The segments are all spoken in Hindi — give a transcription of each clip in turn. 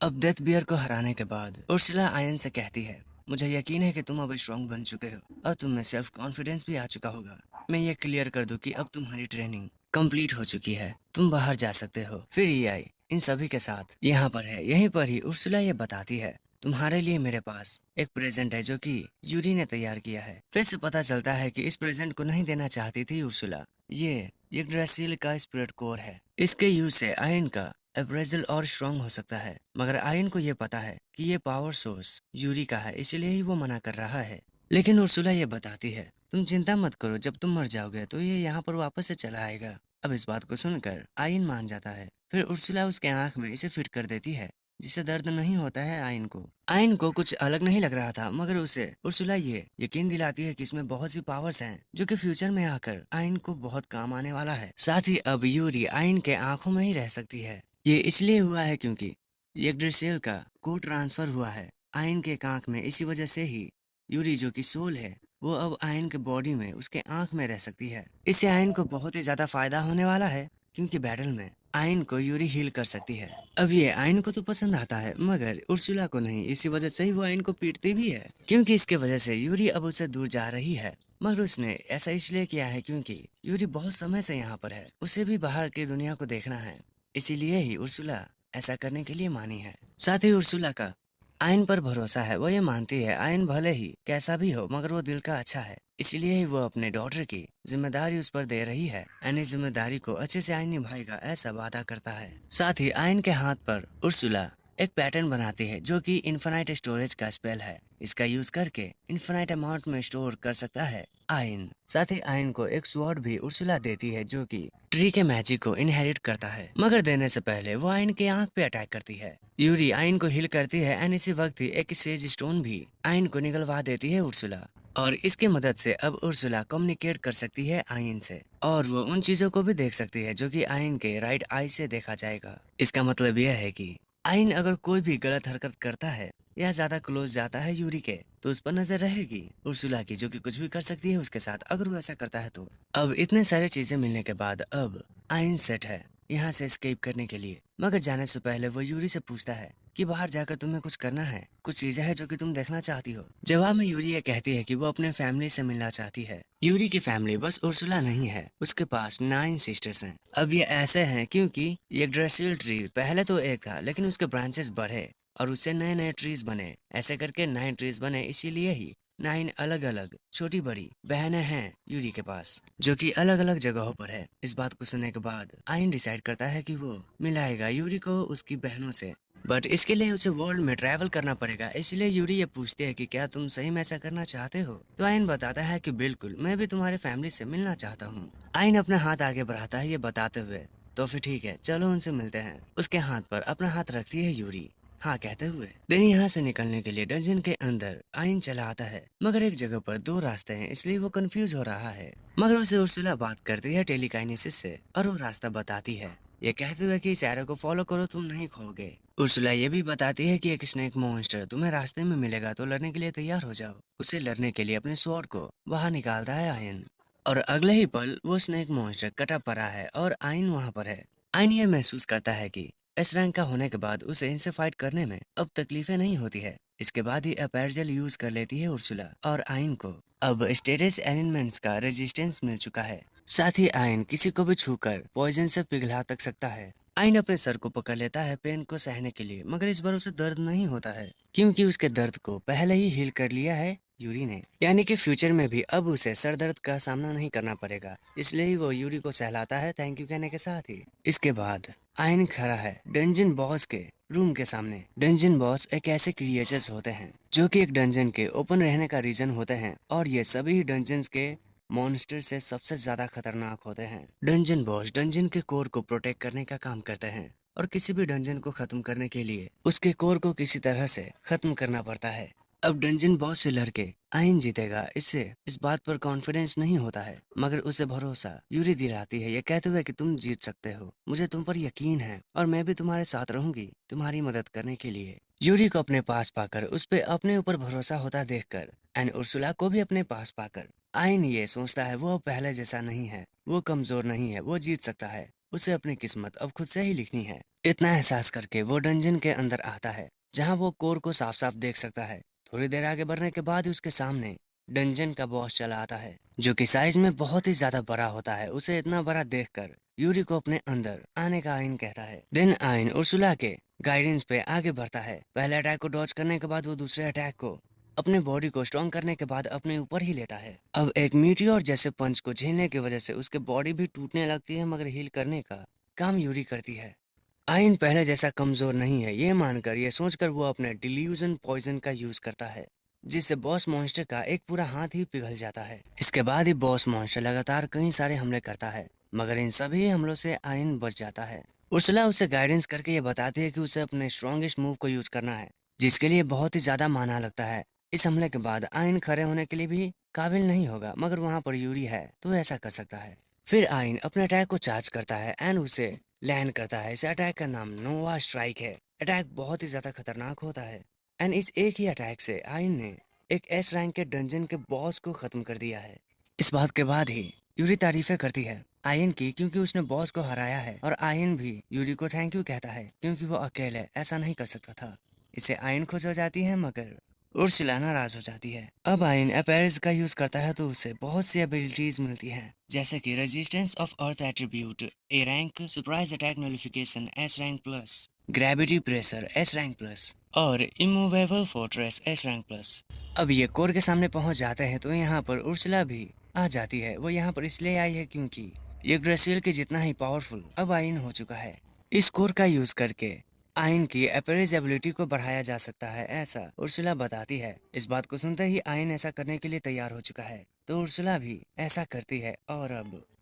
अब डेथ बियर को हराने के बाद उर्सुला आयन से कहती है, मुझे यकीन है कि तुम अब स्ट्रांग बन चुके हो और तुम में सेल्फ कॉन्फिडेंस भी आ चुका होगा। मैं ये क्लियर कर दूं कि अब तुम्हारी ट्रेनिंग कंप्लीट हो चुकी है, तुम बाहर जा सकते हो। फिर ये आई इन सभी के साथ यहाँ पर है। यहीं पर ही उर्सुला ये बताती है, तुम्हारे लिए मेरे पास एक प्रेजेंट है जो कि यूरी ने तैयार किया है। फिर से पता चलता है कि इस प्रेजेंट को नहीं देना चाहती थी उर्सुला। ये यग्द्रासिल का स्पिरिट कोर है। इसके यूज से आयन का अप्रेजल और स्ट्रांग हो सकता है, मगर आयन को ये पता है कि ये पावर सोर्स यूरी का है, इसलिए ही वो मना कर रहा है। लेकिन उर्सुला ये बताती है, तुम चिंता मत करो, जब तुम मर जाओगे तो ये यहाँ पर वापस से चला आएगा। अब इस बात को सुनकर आयन मान जाता है। फिर उर्सुला उसके आंख में इसे फिट कर देती है, जिससे दर्द नहीं होता है आयन को कुछ अलग नहीं लग रहा था, मगर उसे उर्सुला ये यकीन दिलाती है कि इसमें बहुत सी पावर्स हैं जो कि फ्यूचर में आकर आयन को बहुत काम आने वाला है। साथ ही अब यूरी आयन के आंखों में ही रह सकती है। ये इसलिए हुआ है क्योंकि यग्द्रासिल का कोड ट्रांसफर हुआ है आयन के आंख में। इसी वजह से ही यूरी जो कि सोल है, वो अब आयन के बॉडी में उसके आंख में रह सकती है। इससे आयन को बहुत ही ज्यादा फायदा होने वाला है, क्योंकि बैटल में आयन को यूरी हील कर सकती है। अब ये आयन को तो पसंद आता है, मगर उर्सुला को नहीं। इसी वजह से ही वो आयन को पीटती भी है, क्योंकि इसके वजह से यूरी अब उससे दूर जा रही है। मगर उसने ऐसा इसलिए किया है क्योंकि यूरी बहुत समय से यहाँ पर है, उसे भी बाहर की दुनिया को देखना है। इसीलिए ही उर्सुला ऐसा करने के लिए मानी है। साथ ही उर्सुला का आयन पर भरोसा है। वो ये मानती है आयन भले ही कैसा भी हो, मगर वो दिल का अच्छा है। इसलिए ही वो अपने डॉटर की जिम्मेदारी उस पर दे रही है। इस जिम्मेदारी को अच्छे से आयन निभाएगा, ऐसा वादा करता है। साथ ही आयन के हाथ पर उर्सुला एक पैटर्न बनाती है जो कि इन्फिनाइट स्टोरेज का स्पेल है। इसका यूज करके इन्फिनाइट अमाउंट में स्टोर कर सकता है आयन। साथ ही आयन को एक स्वॉर्ड भी उर्सुला देती है जो कि ट्री के मैजिक को इनहेरिट करता है, मगर देने से पहले वो आयन के आंख पे अटैक करती है। यूरी आयन को हिल करती है एंड इसी वक्त ही एक सेज स्टोन भी आयन को निगलवा देती है उर्सुला। और इसकी मदद से अब उर्सुला कम्युनिकेट कर सकती है आयन से, और वो उन चीजों को भी देख सकती है जो कि आयन के राइट आई से देखा जाएगा। इसका मतलब यह है कि आयन अगर कोई भी गलत हरकत करता है या ज्यादा क्लोज जाता है यूरी के, तो उस पर नजर रहेगी उर्सुला की, जो कि कुछ भी कर सकती है उसके साथ अगर वो ऐसा करता है तो। अब इतने सारे चीजें मिलने के बाद अब आयन सेट है यहाँ से एस्केप करने के लिए। मगर जाने से पहले वो यूरी से पूछता है कि बाहर जाकर तुम्हें कुछ करना है, कुछ चीजें हैं जो कि तुम देखना चाहती हो। जवाब में यूरी ये कहती है कि वो अपने फैमिली से मिलना चाहती है। यूरी की फैमिली बस उर्सुला नहीं है, उसके पास 9 सिस्टर्स हैं। अब ये ऐसे हैं क्योंकि ये ड्रेसिल ट्री पहले तो एक था, लेकिन उसके ब्रांचेस बढ़े और उससे नए नए ट्रीज बने। ऐसे करके 9 ट्रीज बने, इसीलिए ही 9 अलग अलग छोटी बड़ी बहनें हैं यूरी के पास, जो कि अलग अलग जगहों पर है। इस बात को सुनने के बाद आयन डिसाइड करता है कि वो मिलाएगा यूरी को उसकी बहनों से, बट इसके लिए उसे वर्ल्ड में ट्रैवल करना पड़ेगा। इसलिए यूरी ये पूछती है कि क्या तुम सही में ऐसा करना चाहते हो। तो आयन बताता है कि बिल्कुल, मैं भी तुम्हारे फैमिली से मिलना चाहता हूँ। आयन अपना हाथ आगे बढ़ाता है ये बताते हुए, तो फिर ठीक है चलो उनसे मिलते हैं। उसके हाथ पर अपना हाथ रखती है यूरी, हाँ कहते हुए। दिन यहाँ से निकलने के लिए डंजन के अंदर आयन चला आता है, मगर एक जगह पर 2 रास्ते हैं, इसलिए वो कंफ्यूज हो रहा है। मगर उसे उर्सुला बात करती है टेलीकाइनेसिस से और वो रास्ता बताती है, ये कहते हुए कि इस एरो को फॉलो करो, तुम नहीं खोगे। उर्सुला ये भी बताती है कि एक स्नेक मॉन्स्टर तुम्हें रास्ते में मिलेगा, तो लड़ने के लिए तैयार हो जाओ। उसे लड़ने के लिए अपने स्वॉर्ड को बाहर निकालता है आयन, और अगले ही पल वो स्नेक मॉन्स्टर कटा पड़ा है और आयन वहाँ पर है। आयन ये महसूस करता है कि एस रैंक का होने के बाद उसे इनसे फाइट करने में अब तकलीफें नहीं होती है। इसके बाद ही अपेरजल यूज कर लेती है उर्सुला, और आयन को अब स्टेटस एलिमेंट्स का रेजिस्टेंस मिल चुका है। साथ ही आयन किसी को भी छूकर पॉइजन से पिघला तक सकता है। आयन अपने सर को पकड़ लेता है पेन को सहने के लिए, मगर इस बार उसे दर्द नहीं होता है, क्योंकि उसके दर्द को पहले ही हील कर लिया है यूरी ने। यानी कि फ्यूचर में भी अब उसे सर दर्द का सामना नहीं करना पड़ेगा। इसलिए ही वो यूरी को सहलाता है थैंक यू कहने के साथ ही। इसके बाद आयन खड़ा है डंजन बॉस के रूम के सामने। डंजन बॉस एक ऐसे क्रिएचर्स होते हैं जो कि एक डंजन के ओपन रहने का रीजन होते हैं, और ये सभी डंजन्स के मॉन्स्टर से सबसे ज्यादा खतरनाक होते हैं। डंजन बॉस डंजन के कोर को प्रोटेक्ट करने का काम करते हैं, और किसी भी डंजन को खत्म करने के लिए उसके कोर को किसी तरह से खत्म करना पड़ता है। अब डंजन बॉस से लड़के आयन जीतेगा, इससे इस बात पर कॉन्फिडेंस नहीं होता है, मगर उसे भरोसा यूरी दिलाती है, ये कहते हुए कि तुम जीत सकते हो, मुझे तुम पर यकीन है और मैं भी तुम्हारे साथ रहूंगी तुम्हारी मदद करने के लिए। यूरी को अपने पास पाकर उस पे अपने ऊपर भरोसा होता देखकर एंड उर्सुला को भी अपने पास पाकर आयन ये सोचता है वो पहले जैसा नहीं है, वो कमजोर नहीं है, वो जीत सकता है। उसे अपनी किस्मत अब खुद से ही लिखनी है। इतना एहसास करके वो डंजन के अंदर आता है, जहाँ वो कोर को साफ साफ देख सकता है। थोड़ी देर आगे बढ़ने के बाद ही उसके सामने डंजन का बॉस चला आता है, जो कि साइज में बहुत ही ज्यादा बड़ा होता है। उसे इतना बड़ा देखकर यूरी को अपने अंदर आने का आइन कहता है। देन आइन उर्सुला के गाइडेंस पे आगे बढ़ता है। पहले अटैक को डॉज करने के बाद वो दूसरे अटैक को अपने बॉडी को स्ट्रॉन्ग करने के बाद अपने ऊपर ही लेता है। अब एक मीटियोर जैसे पंच को झेलने की वजह से उसके बॉडी भी टूटने लगती है, मगर हील करने का काम यूरी करती है। आइन पहले जैसा कमजोर नहीं है, ये मानकर ये सोचकर वो अपने डिल्यूजन पॉइजन का यूज करता है, जिससे बॉस मॉन्स्टर का एक पूरा हाथ ही पिघल जाता है। इसके बाद ही बॉस मॉन्स्टर लगातार कई सारे हमले करता है, मगर इन सभी हमलों से आइन बच जाता है। उर्सुला उसे गाइडेंस करके ये बताती है कि उसे अपने स्ट्रॉन्गेस्ट मूव को यूज करना है, जिसके लिए बहुत ही ज्यादा माना लगता है। इस हमले के बाद आइन खड़े होने के लिए भी काबिल नहीं होगा, मगर वहां पर यूरी है तो ऐसा कर सकता है। फिर आइन अपने अटैक को चार्ज करता है एंड उसे लैंड करता है। इस अटैक का नाम नोवा स्ट्राइक है। अटैक बहुत ही ज्यादा खतरनाक होता है एंड इस एक ही अटैक से आइन ने एक एस रैंक के डंजन के बॉस को खत्म कर दिया है। इस बात के बाद ही यूरी तारीफें करती है आयन की, क्योंकि उसने बॉस को हराया है, और आयन भी यूरी को थैंक यू कहता है, क्योंकि वो अकेले ऐसा नहीं कर सकता था। इससे आयन खुश हो जाती है, मगर उर्सुला नाराज हो जाती है। अब आयन अपैरेंस का यूज करता है तो उसे बहुत सी एबिलिटीज मिलती हैं, जैसे कि resistance of earth attribute A rank, surprise attack nullification S rank plus, gravity pressure S rank plus और immovable fortress S rank plus. अब ये कोर के सामने पहुंच जाते हैं तो यहाँ पर उर्सुला भी आ जाती है। वो यहाँ पर इसलिए आई है क्योंकि ये ग्रेसियल के जितना ही पावरफुल अब आइन हो चुका है। इस कोर का यूज करके आइन की अपरेज एबिलिटी को बढ़ाया जा सकता है, ऐसा उर्सुला बताती है। इस बात को सुनते ही आइन ऐसा करने के लिए तैयार हो चुका है, तो उर्सुला भी ऐसा करती है। और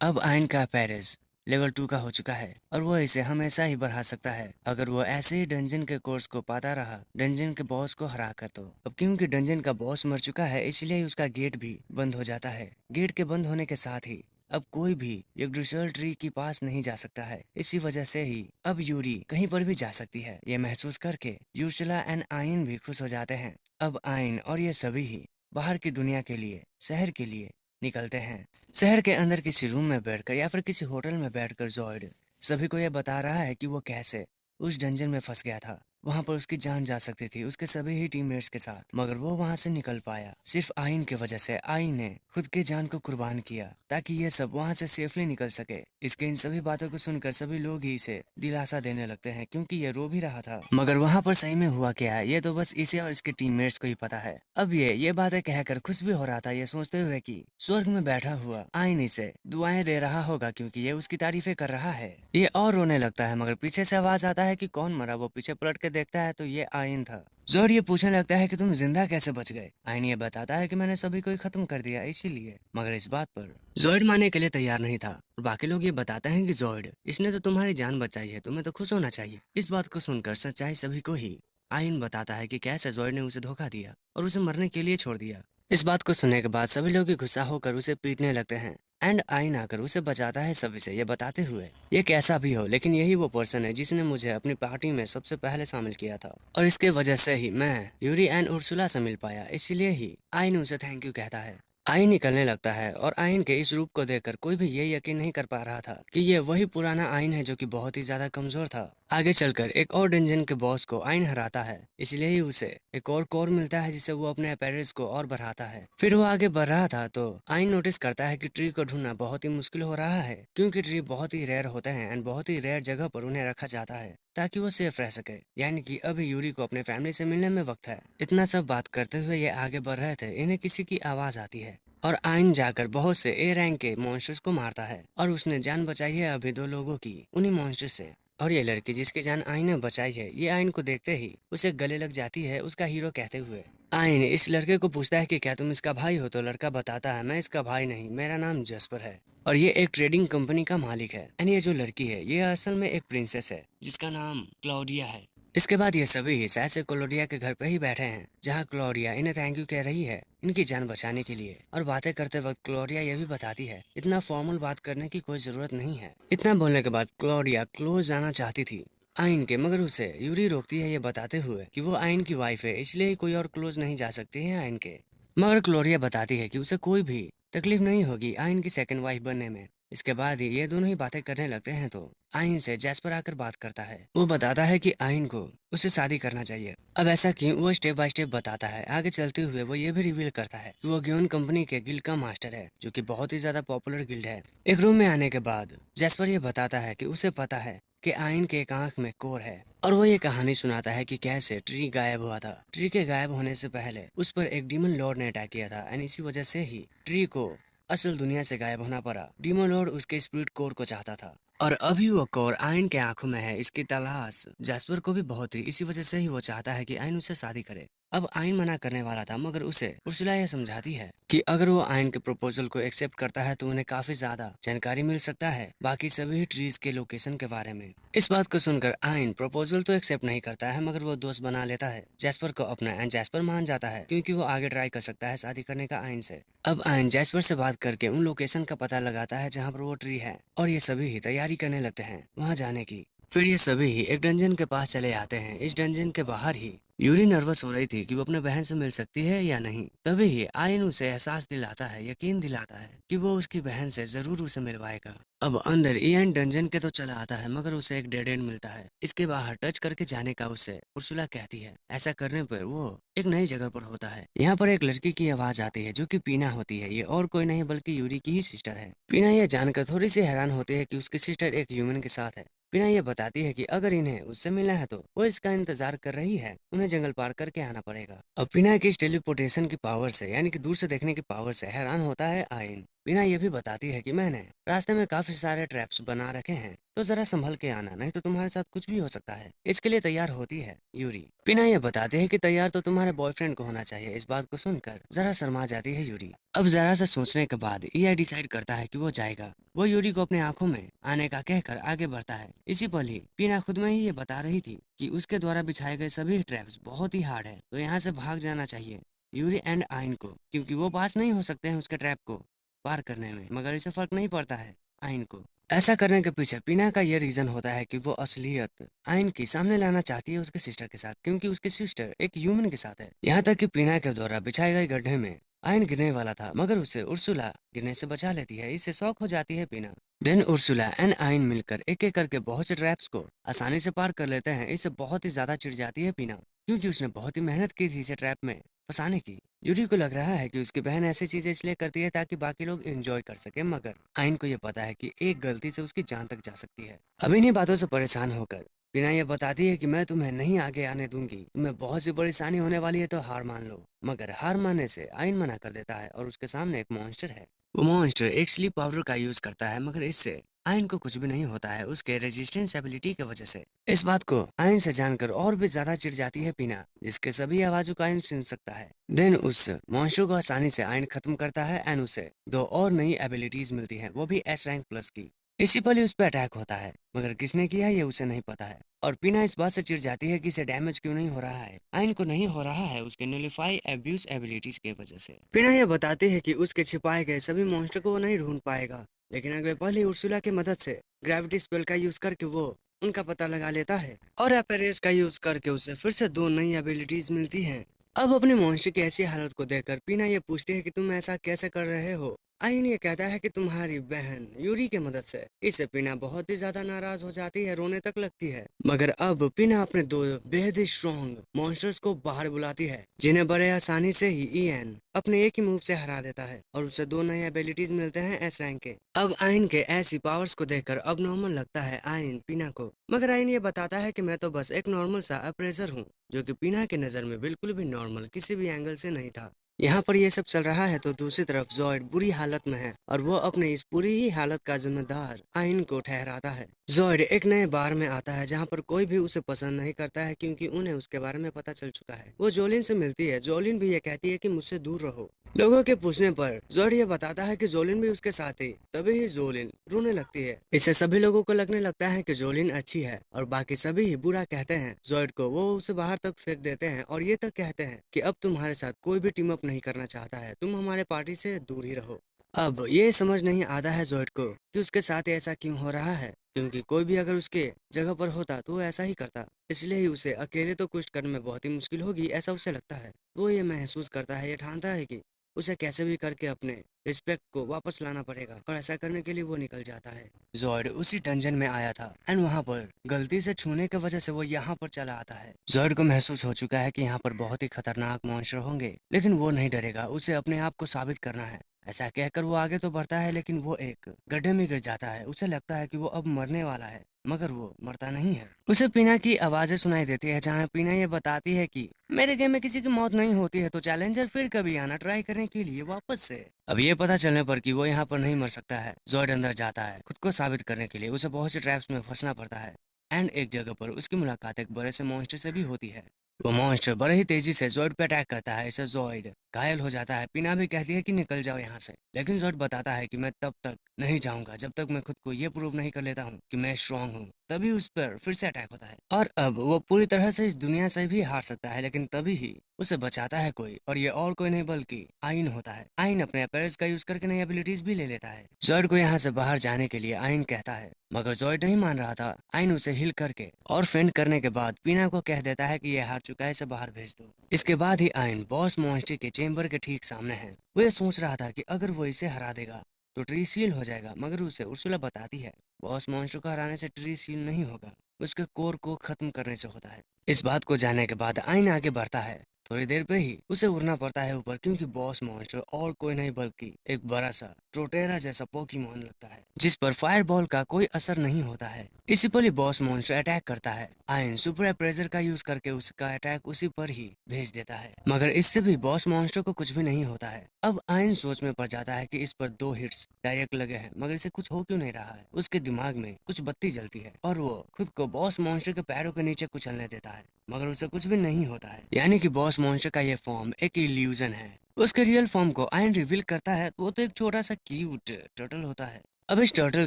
अब आइन का अपरेज लेवल 2 का हो चुका है, और वो इसे हमेशा ही बढ़ा सकता है अगर वो ऐसे ही डंजन के कोर्स को पाता रहा, डंजन के बॉस को हरा कर। तो अब क्योंकि डंजन का बॉस मर चुका है, इसलिए उसका गेट भी बंद हो जाता है। गेट के बंद होने के साथ ही अब कोई भी यग्ड्रासिल ट्री के पास नहीं जा सकता है। इसी वजह से ही अब यूरी कहीं पर भी जा सकती है। ये महसूस करके यूर्सुला एंड आइन भी खुश हो जाते हैं। अब आइन और ये सभी ही बाहर की दुनिया के लिए, शहर के लिए निकलते हैं। शहर के अंदर किसी रूम में बैठकर या फिर किसी होटल में बैठकर जॉयड सभी को यह बता रहा है कि वो कैसे उस डंजन में फंस गया था। वहां पर उसकी जान जा सकती थी उसके सभी ही टीममेट्स के साथ, मगर वो वहां से निकल पाया सिर्फ आइन की वजह से। आइन ने खुद की जान को कुर्बान किया ताकि ये सब वहां से सेफली निकल सके। इसके इन सभी बातों को सुनकर सभी लोग ही इसे दिलासा देने लगते हैं, क्योंकि ये रो भी रहा था। मगर वहां पर सही में हुआ क्या है, ये तो बस इसे और इसके टीममेट्स को ही पता है। अब ये बातें कहकर खुश भी हो रहा था, ये सोचते हुए कि स्वर्ग में बैठा हुआ आइन इसे दुआएं दे रहा होगा, क्योंकि ये उसकी तारीफें कर रहा है। ये और रोने लगता है, मगर पीछे से आवाज आता है कि कौन मरा। वो पीछे पलट के देखता है तो ये आइन था। जोर ये पूछने लगता है कि तुम जिंदा कैसे बच गए। आइन ये बताता है कि मैंने सभी को ही खत्म कर दिया इसीलिए, मगर इस बात पर जोइड मानने के लिए तैयार नहीं था। और बाकी लोग ये बताते हैं कि जोइड, इसने तो तुम्हारी जान बचाई है, तुम्हें तो खुश होना चाहिए। इस बात को सुनकर सच्चाई सभी को ही आइन बताता है कि कैसे जोइड ने उसे धोखा दिया और उसे मरने के लिए छोड़ दिया। इस बात को सुनने के बाद सभी लोग गुस्सा होकर उसे पीटने लगते हैं एंड आइन आकर उसे बचाता है सभी से, ये बताते हुए ये कैसा भी हो लेकिन यही वो पर्सन है जिसने मुझे अपनी पार्टी में सबसे पहले शामिल किया था, और इसके वजह से ही मैं यूरी एंड उर्सुला से मिल पाया, इसलिए ही आइन उसे थैंक यू कहता है। आइन निकलने लगता है और आइन के इस रूप को देखकर कोई भी ये यकीन नहीं कर पा रहा था कि ये वही पुराना आइन है जो कि बहुत ही ज्यादा कमजोर था। आगे चलकर एक और डंजन के बॉस को आइन हराता है, इसलिए ही उसे एक और कोर मिलता है जिससे वो अपने अपैरेंस को और बढ़ाता है। फिर वो आगे बढ़ रहा था तो आइन नोटिस करता है कि ट्री को ढूंढना बहुत ही मुश्किल हो रहा है, क्योंकि ट्री बहुत ही रेयर होते हैं एंड बहुत ही रेयर जगह पर उन्हें रखा जाता है ताकि वो सेफ रह सके। यानी कि अभी यूरी को अपने फैमिली से मिलने में वक्त है। इतना सब बात करते हुए ये आगे बढ़ रहे थे, इन्हें किसी की आवाज आती है और आइन जाकर बहुत से ए रैंक के मॉन्स्टर्स को मारता है, और उसने जान बचाई है अभी 2 लोगों की उन्हीं मॉन्स्टर से। और ये लड़की जिसकी जान आइन ने बचाई है, ये आइन को देखते ही उसे गले लग जाती है उसका हीरो कहते हुए। आइन इस लड़के को पूछता है कि क्या तुम इसका भाई हो, तो लड़का बताता है मैं इसका भाई नहीं, मेरा नाम जस्पर है और ये एक ट्रेडिंग कंपनी का मालिक है। एंड ये जो लड़की है ये असल में एक प्रिंसेस है जिसका नाम क्लाउडिया है। इसके बाद ये सभी ही शायद से क्लोडिया के घर पे ही बैठे हैं, जहाँ क्लोडिया इन्हें थैंक यू कह रही है इनकी जान बचाने के लिए। और बातें करते वक्त क्लोडिया ये भी बताती है इतना फॉर्मल बात करने की कोई जरूरत नहीं है। इतना बोलने के बाद क्लोडिया क्लोज जाना चाहती थी आइन के, मगर उसे यूरी रोकती है ये बताते हुए कि वो आइन की वाइफ है, इसलिए कोई और क्लोज नहीं जा सकती है आइन के। मगर क्लोडिया बताती है कि उसे कोई भी तकलीफ नहीं होगी आइन की सेकंड वाइफ बनने में, इसके बाद ये दोनों ही बातें करने लगते हैं तो आइन से जैस्पर आकर बात करता है। वो बताता है कि आइन को उससे शादी करना चाहिए। अब ऐसा क्यों, वो स्टेप बाय स्टेप बताता है। आगे चलते हुए वो ये भी रिवील करता है कि वो ग्योन कंपनी के गिल्ड का मास्टर है, जो कि बहुत ही ज्यादा पॉपुलर गिल्ड है। एक रूम में आने के बाद जैस्पर ये बताता है कि उसे पता है कि आइन के एक आंख में कोर है, और वो ये कहानी सुनाता है कि कैसे ट्री गायब हुआ था। ट्री के गायब होने से पहले उस पर एक डीमन लॉर्ड ने अटैक किया था, एंड इसी वजह से ही ट्री को असल दुनिया से गायब होना पड़ा। डीमन लॉर्ड उसके स्पिरिट कोर को चाहता था, और अभी वो कोर आयन के आंखों में है। इसकी तलाश जैस्पर को भी बहुत थी, इसी वजह से ही वो चाहता है कि आयन उससे शादी करे। अब आयन मना करने वाला था, मगर उसे उर्सुला यह समझाती है कि अगर वो आयन के प्रपोजल को एक्सेप्ट करता है तो उन्हें काफी ज्यादा जानकारी मिल सकता है बाकी सभी ट्रीज के लोकेशन के बारे में। इस बात को सुनकर आयन प्रपोजल तो एक्सेप्ट नहीं करता है, मगर वो दोस्त बना लेता है जैस्पर को अपना, एंड जैस्पर मान जाता है क्योंकि वो आगे ट्राई कर सकता है शादी करने का आयन से। अब आयन जैस्पर से बात करके उन लोकेशन का पता लगाता है जहाँ पर वो ट्री है, और ये सभी ही तैयारी करने लगते हैं वहाँ जाने की। फिर ये सभी ही एक डंजन के पास चले आते हैं। इस डंजन के बाहर ही यूरी नर्वस हो रही थी कि वो अपने बहन से मिल सकती है या नहीं। तभी ही आयन उसे एहसास दिलाता है, यकीन दिलाता है कि वो उसकी बहन से जरूर उसे मिलवाएगा। अब अंदर ईएन डंजन के तो चला आता है, मगर उसे एक डेड एंड मिलता है। इसके बाहर टच करके जाने का उसे उर्सुला कहती है। ऐसा करने पर वो एक नई जगह पर होता है। यहाँ पर एक लड़की की आवाज आती है जो कि पीना होती है। ये और कोई नहीं बल्कि यूरी की ही सिस्टर है। पीना यह जानकर थोड़ी सी हैरान होती है कि उसकी सिस्टर एक ह्यूमन के साथ है। पीना ये बताती है कि अगर इन्हें उससे मिलना है तो वो इसका इंतजार कर रही है, उन्हें जंगल पार करके आना पड़ेगा। अब पीना की इस टेलीपोर्टेशन की पावर से, यानी कि दूर से देखने की पावर से हैरान होता है आयन। पीना ये भी बताती है कि मैंने रास्ते में काफी सारे ट्रैप्स बना रखे हैं, तो जरा संभल के आना, नहीं तो तुम्हारे साथ कुछ भी हो सकता है। इसके लिए तैयार होती है यूरी। पीना ये बताती है कि तैयार तो तुम्हारे बॉयफ्रेंड को होना चाहिए। इस बात को सुनकर जरा शर्मा जाती है यूरी। अब जरा सा सोचने के बाद ये डिसाइड करता है कि वो जाएगा। वो यूरी को अपने आंखों में आने का कहकर आगे बढ़ता है। इसी पल ही पीना खुद में ही ये बता रही थी कि उसके द्वारा बिछाए गए सभी ट्रैप्स बहुत ही हार्ड है, तो यहाँ से भाग जाना चाहिए यूरी एंड आइन को, क्योंकि वो पास नहीं हो सकते हैं उसके ट्रैप को पार करने में। मगर इसे फर्क नहीं पड़ता है आइन को। ऐसा करने के पीछे पीना का ये रीजन होता है कि वो असलियत आइन की सामने लाना चाहती है उसके सिस्टर के साथ, क्योंकि उसकी सिस्टर एक ह्यूमन के साथ है। यहाँ तक कि पीना के द्वारा बिछाए गए गड्ढे में आयन गिरने वाला था, मगर उसे उर्सुला गिरने से बचा लेती है। इससे शॉक हो जाती है पीना। देन उर्सुला एंड आयन मिलकर एक एक करके बहुत से ट्रैप्स को आसानी से पार कर लेते हैं। इससे बहुत ही ज्यादा चिढ़ जाती है पीना, क्योंकि उसने बहुत ही मेहनत की थी इसे ट्रैप में फंसाने की। यूरी को लग रहा है कि उसकी बहन ऐसी चीजें इसलिए करती है ताकि बाकी लोग एंजॉय कर सके, मगर आयन को यह पता है कि एक गलती से उसकी जान तक जा सकती है। अब इन्हीं बातों से परेशान होकर बिना ये बताती है कि मैं तुम्हें नहीं आगे आने दूंगी, तुम्हें बहुत सी परेशानी होने वाली है तो हार मान लो। मगर हार मानने से आयन मना कर देता है, और उसके सामने एक मॉन्स्टर है। वो मॉन्स्टर एक स्लीप पाउडर का यूज करता है, मगर इससे आयन को कुछ भी नहीं होता है उसके रेजिस्टेंस एबिलिटी की वजह से। इस बात को आयन से जानकर और भी ज्यादा चिढ़ जाती है पीना, जिसके सभी आवाजों को आयन सुन सकता है। देन उस मॉन्स्टर को आसानी से आयन खत्म करता है, एंड उसे दो और नई एबिलिटीज मिलती है, वो भी एस रैंक प्लस की। इसी पल ही उस पर अटैक होता है, मगर किसने किया ये उसे नहीं पता है। और पीना इस बात से चिढ़ जाती है कि इसे डैमेज क्यों नहीं हो रहा है। आयन को नहीं हो रहा है उसके नुलिफाई एब्यूज एबिलिटीज की वजह से। पीना यह बताती है कि उसके छिपाए गए सभी मॉन्स्टर को वो नहीं ढूंढ पाएगा, लेकिन अगले पल ही उर्सुला की मदद से ग्रेविटी स्पेल का यूज करके वो उनका पता लगा लेता है, और एपेरेस का यूज करके उसे फिर से दो नई एबिलिटीज मिलती है। अब अपने मॉन्स्टर की ऐसी हालत को देखकर पीना ये पूछती है कि तुम ऐसा कैसे कर रहे हो। आइन ये कहता है कि तुम्हारी बहन यूरी की मदद से। इससे पीना बहुत ही ज्यादा नाराज हो जाती है, रोने तक लगती है। मगर अब पीना अपने दो बेहद ही स्ट्रॉन्ग मॉन्स्टर्स को बाहर बुलाती है, जिन्हें बड़े आसानी से ही ईएन अपने एक ही मूव से हरा देता है, और उसे दो नए एबिलिटीज मिलते हैं एस रैंक के। अब आइन के ऐसी पावर्स को देखकर अब नॉर्मल लगता है आइन पीना को, मगर आइन ये बताता है कि मैं तो बस एक नॉर्मल सा अप्रेजर हूँ, जो कि पीना की नजर में बिल्कुल भी नॉर्मल किसी भी एंगल से नहीं था। यहाँ पर ये सब चल रहा है तो दूसरी तरफ जॉयड बुरी हालत में है, और वो अपनी इस पूरी ही हालत का जिम्मेदार आइन को ठहराता है। जॉयड एक नए बार में आता है जहाँ पर कोई भी उसे पसंद नहीं करता है, क्योंकि उन्हें उसके बारे में पता चल चुका है। वो जोलिन से मिलती है। जोलिन भी ये कहती है कि मुझसे दूर रहो। लोगों के पूछने पर जॉयड ये बताता है कि जोलिन भी उसके साथ ही। तभी ही जोलिन रोने लगती है। इससे सभी लोगों को लगने लगता है कि जोलिन अच्छी है, और बाकी सभी ही बुरा कहते हैं जॉयड को। वो उसे बाहर तक फेंक देते हैं, और ये तक कहते हैं कि अब तुम्हारे साथ कोई भी टीम अप नहीं करना चाहता है, तुम हमारे पार्टी से दूर ही रहो। अब ये समझ नहीं आता है जॉयड को कि उसके साथ ऐसा क्यों हो रहा है, क्योंकि कोई भी अगर उसके जगह पर होता तो वो ऐसा ही करता। इसलिए ही उसे अकेले तो कुछ करने में बहुत ही मुश्किल होगी, ऐसा उसे लगता है। वो ये महसूस करता है, ये ठानता है कि उसे कैसे भी करके अपने रिस्पेक्ट को वापस लाना पड़ेगा और ऐसा करने के लिए वो निकल जाता है। जॉयड उसी डंजन में आया था एंड वहाँ पर गलती से छूने की वजह से वो यहाँ पर चला आता है। जॉयड को महसूस हो चुका है कि यहाँ पर बहुत ही खतरनाक मॉन्स्टर होंगे, लेकिन वो नहीं डरेगा, उसे अपने आप को साबित करना है। ऐसा कहकर वो आगे तो बढ़ता है, लेकिन वो एक गड्ढे में गिर जाता है। उसे लगता है कि वो अब मरने वाला है, मगर वो मरता नहीं है। उसे पीना की आवाजें सुनाई देती है, जहाँ पीना ये बताती है कि मेरे गेम में किसी की मौत नहीं होती है तो चैलेंजर फिर कभी आना ट्राई करने के लिए वापस से। अब ये पता चलने पर कि वो यहाँ पर नहीं मर सकता है, जॉयड अंदर जाता है खुद को साबित करने के लिए। उसे बहुत से ट्रैप्स में फंसना पड़ता है एंड एक जगह पर उसकी मुलाकात एक बड़े से मॉन्स्टर से भी होती है। वो मॉन्स्टर बड़े ही तेजी से जॉयड पे अटैक करता है। इससे जॉयड घायल हो जाता है। पीना भी कहती है कि निकल जाओ यहाँ से, लेकिन जॉयड बताता है कि मैं तब तक नहीं जाऊंगा जब तक मैं खुद को ये प्रूव नहीं कर लेता हूँ कि मैं स्ट्रांग हूँ। तभी उस पर फिर से अटैक होता है और अब वो पूरी तरह से इस दुनिया से भी हार सकता है, लेकिन तभी ही उसे बचाता है कोई, और ये और कोई नहीं बल्कि आइन होता है। आइन अपने अपीयरेंस का यूज करके नई एबिलिटीज भी ले लेता है। जॉयड को यहाँ से बाहर जाने के लिए आइन कहता है, मगर जॉयड नहीं मान रहा था। आइन उसे हिल करके और फेंट करने के बाद पीना को कह देता है कि ये हार चुका है, इसे बाहर भेज दो। इसके बाद ही आइन बॉस मॉन्स्टर के चेम्बर के ठीक सामने है। वो ये सोच रहा था कि अगर वो इसे हरा देगा तो ट्री सील हो जाएगा, मगर उसे उर्सुला बताती है बॉस मॉन्स्टर को हराने से ट्री सील नहीं होगा, उसके कोर को खत्म करने से होता है। इस बात को जानने के बाद आइन आगे बढ़ता है। थोड़ी देर पे ही उसे उड़ना पड़ता है ऊपर, क्योंकि बॉस मॉन्स्टर और कोई नहीं बल्कि एक बड़ा सा ट्रोटेरा जैसा पोकेमॉन लगता है, जिस पर फायरबॉल का कोई असर नहीं होता है। इसी पर ही बॉस मॉन्स्टर अटैक करता है। आयन सुपर अप्रेजर का यूज करके उसका अटैक उसी पर ही भेज देता है, मगर इससे भी बॉस मॉन्स्टर को कुछ भी नहीं होता है। अब आयन सोच में पड़ जाता है कि इस पर 2 हिट्स डायरेक्ट लगे हैं, मगर इसे कुछ हो क्यों नहीं रहा है। उसके दिमाग में कुछ बत्ती जलती है और वो खुद को बॉस मॉन्स्टर के पैरों के नीचे कुचलने देता है, मगर उसे कुछ भी नहीं होता है। यानी कि बॉस मॉन्स्टर का ये फॉर्म एक इल्यूजन है। उसके रियल फॉर्म को आयन रिवील करता है तो वो तो एक छोटा सा क्यूट टर्टल होता है। अब इस टर्टल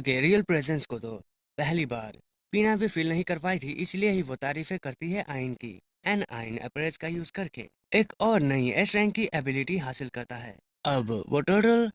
के रियल प्रेजेंस को तो पहली बार पीना भी फील नहीं कर पाई थी, इसलिए ही वो तारीफें करती है आयन की। एन आयन अपरेज का यूज करके एक और नई एस रैंक की एबिलिटी हासिल करता है। अब वो टर्टल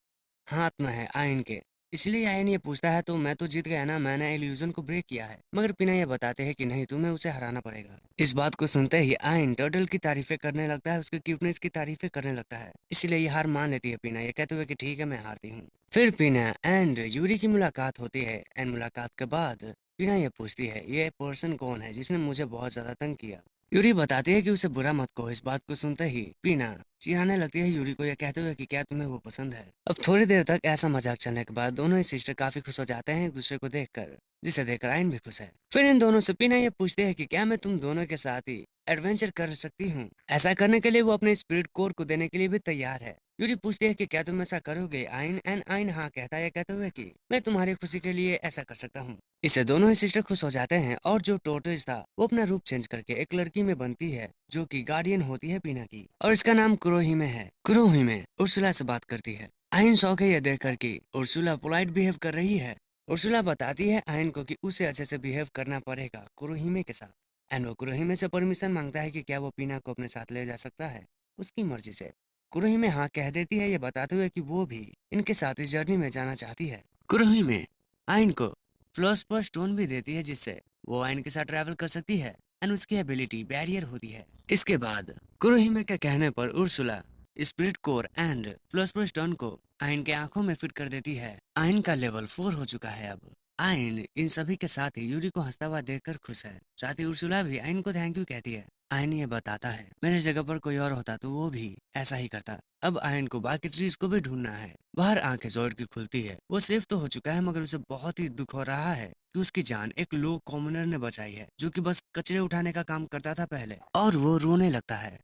हाथ में है आयन के, इसलिए आयन ये पूछता है तो मैं तो जीत गया ना, मैंने इल्यूजन को ब्रेक किया है। मगर पिना ये बताते हैं कि नहीं, तुम्हें उसे हराना पड़ेगा। इस बात को सुनते ही आयन टर्टल की तारीफें करने लगता है, उसके क्यूटनेस की तारीफें करने लगता है। इसलिए ये हार मान लेती है पिना, ये कहते हुए कि ठीक है मैं हारती हूँ। फिर पिना एंड यूरी की मुलाकात होती है एंड मुलाकात के बाद पिना ये पूछती है ये पर्सन कौन है जिसने मुझे बहुत ज्यादा तंग किया। यूरी बताती है कि उसे बुरा मत कहो। इस बात को सुनते ही पीना चिढ़ाने लगती है यूरी को, यह कहते हुए कि क्या तुम्हें वो पसंद है। अब थोड़ी देर तक ऐसा मजाक चलने के बाद दोनों ही सिस्टर काफी खुश हो जाते हैं एक दूसरे को देखकर, जिसे देखकर आयन भी खुश है। फिर इन दोनों से पीना ये पूछते हैं कि क्या मैं तुम दोनों के साथ ही एडवेंचर कर सकती हूँ। ऐसा करने के लिए वो अपने स्पिरिट कोर को देने के लिए भी तैयार है। यूरी पूछती है कि क्या तुम ऐसा करोगे आयन, एंड आयन हाँ कहता है, कहते हुए कि मैं तुम्हारी खुशी के लिए ऐसा कर सकता हूँ। इससे दोनों ही सिस्टर खुश हो जाते हैं और जो टोटल्स था वो अपना रूप चेंज करके एक लड़की में बनती है, जो कि गार्डियन होती है पीना की, और इसका नाम कुरोहिमे है। कुरोहिमे उर्सुला से बात करती है। आयन शौक है यह देख कर कि उर्सुला पोलाइट बिहेव कर रही है। उर्सुला बताती है आयन को कि उसे अच्छे से बिहेव करना पड़ेगा कुरोहिमे के साथ। एंड वो कुरोहिमे से परमिशन मांगता है कि क्या वो पीना को अपने साथ ले जा सकता है उसकी मर्जी से। कुरोहिमे हाँ कह देती है, ये बताते हुए कि वो भी इनके साथ इस जर्नी में जाना चाहती है। कुरोहिमे आयन को फिलोसफर स्टोन भी देती है, जिससे वो आयन के साथ ट्रैवल कर सकती है एंड उसकी एबिलिटी बैरियर होती है। इसके बाद कुरोहिमे के कहने पर Ursula spirit core and philosopher stone को आयन के आंखों में फिट कर देती है। आयन का लेवल 4 हो चुका है अब। आयन इन सभी के साथ ही यूरी को हंसता हुआ देखकर खुश है। साथ ही उर्सुला भी आयन को थैंक यू कहती है। आयन ये बताता है मेरे जगह पर कोई और होता तो वो भी ऐसा ही करता। अब आयन को बाकी ट्रीज को भी ढूंढना है। बाहर आंखें जॉयड की खुलती है। वो सेफ तो हो चुका है, मगर उसे बहुत ही दुख हो रहा है कि उसकी जान एक लो कॉमनर ने बचाई है, जो कि बस कचरे उठाने का काम करता था पहले, और वो रोने लगता है।